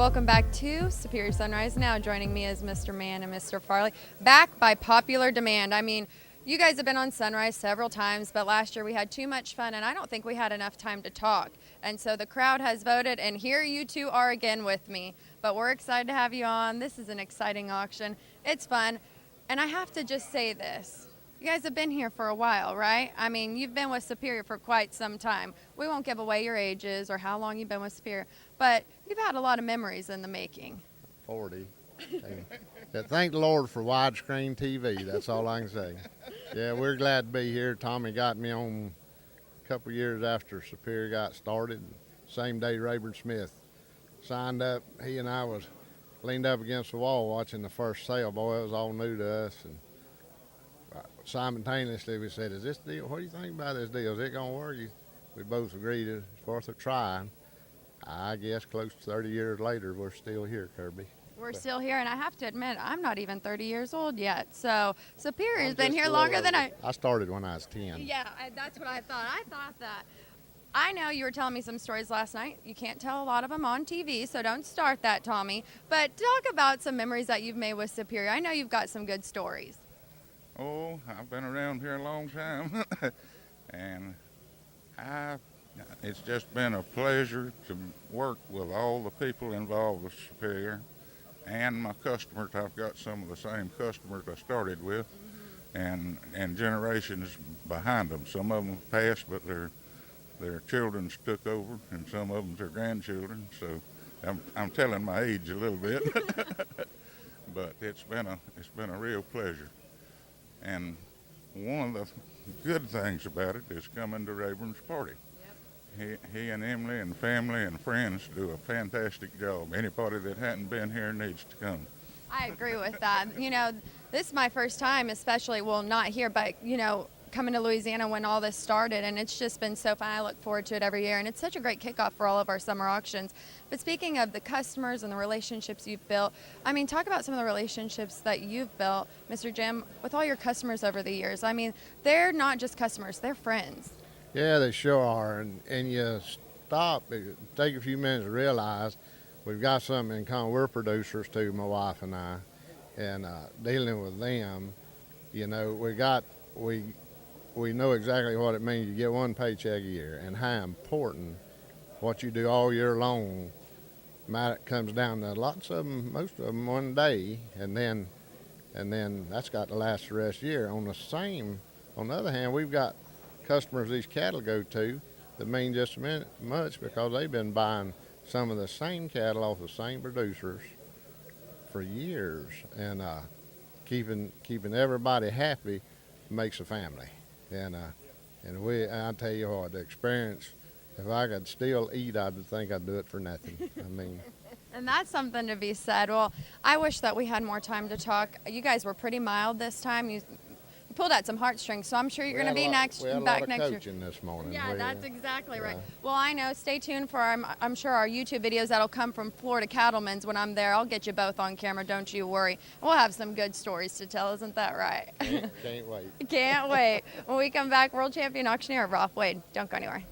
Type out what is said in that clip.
Welcome back to Superior Sunrise. Now joining me is Mr. Mann and Mr. Farley, back by popular demand. I mean, you guys have been on Sunrise several times, but last year we had too much fun, and I don't think we had enough time to talk. And so the crowd has voted, and here you two are again with me. But we're excited to have you on. This is an exciting auction. It's fun. And I have to just say this. You guys have been here for a while, right? I mean, you've been with Superior for quite some time. We won't give away your ages or how long you've been with Superior, but you've had a lot of memories in the making. 40. Thank the Lord for widescreen TV. That's all I can say. Yeah, we're glad to be here. Tommy got me on a couple years after Superior got started. Same day Rayburn Smith signed up. He and I was leaned up against the wall watching the first sale. Boy, it was all new to us. And simultaneously we said, is this deal, what do you think about this deal? Is it going to work? We both agreed it's worth a try. I guess close to 30 years later, we're still here, Kirby. We're still here, and I have to admit, I'm not even 30 years old yet. So Superior's been here longer than I started when I was 10. Yeah, that's what I thought. I thought that. I know you were telling me some stories last night. You can't tell a lot of them on TV, so don't start that, Tommy. But talk about some memories that you've made with Superior. I know you've got some good stories. Oh, I've been around here a long time, and it's just been a pleasure to work with all the people involved with Superior and my customers. I've got some of the same customers I started with, and generations behind them. Some of them passed, but their children's took over, and some of them their grandchildren. So I'm telling my age a little bit, but it's been a real pleasure. And one of the good things about it is coming to Rayburn's party. He and Emily and family and friends do a fantastic job. Anybody that hadn't been here needs to come. I agree with that. You know, this is my first time, especially, well, not here, but, you know, coming to Louisiana when all this started, and it's just been so fun. I look forward to it every year, and it's such a great kickoff for all of our summer auctions. But speaking of the customers and the relationships you've built, I mean, talk about some of the relationships that you've built, Mr. Jim, with all your customers over the years. I mean, they're not just customers, they're friends. Yeah, they sure are, and you stop, take a few minutes to realize we've got something in common. We're producers too, my wife and I, and dealing with them, you know, we know exactly what it means. You get one paycheck a year, and how important what you do all year long comes down to lots of them, most of them one day, and then that's got to last the rest of the year. On the other hand, we've got customers these cattle go to that mean just as much because they've been buying some of the same cattle off the same producers for years, and keeping everybody happy makes a family. And I tell you what, the experience, if I could still eat, I'd think I'd do it for nothing. I mean. And that's something to be said. Well, I wish that we had more time to talk. You guys were pretty mild this time. You pulled out some heartstrings, so I'm sure you're going to be back next year. We had a lot of coaching this morning. Yeah, that's exactly right. Well, I know. Stay tuned for I'm sure our YouTube videos that'll come from Florida Cattlemen's when I'm there. I'll get you both on camera. Don't you worry. We'll have some good stories to tell. Isn't that right? Can't wait. Can't wait. When we come back, World Champion Auctioneer Rob Wade. Don't go anywhere.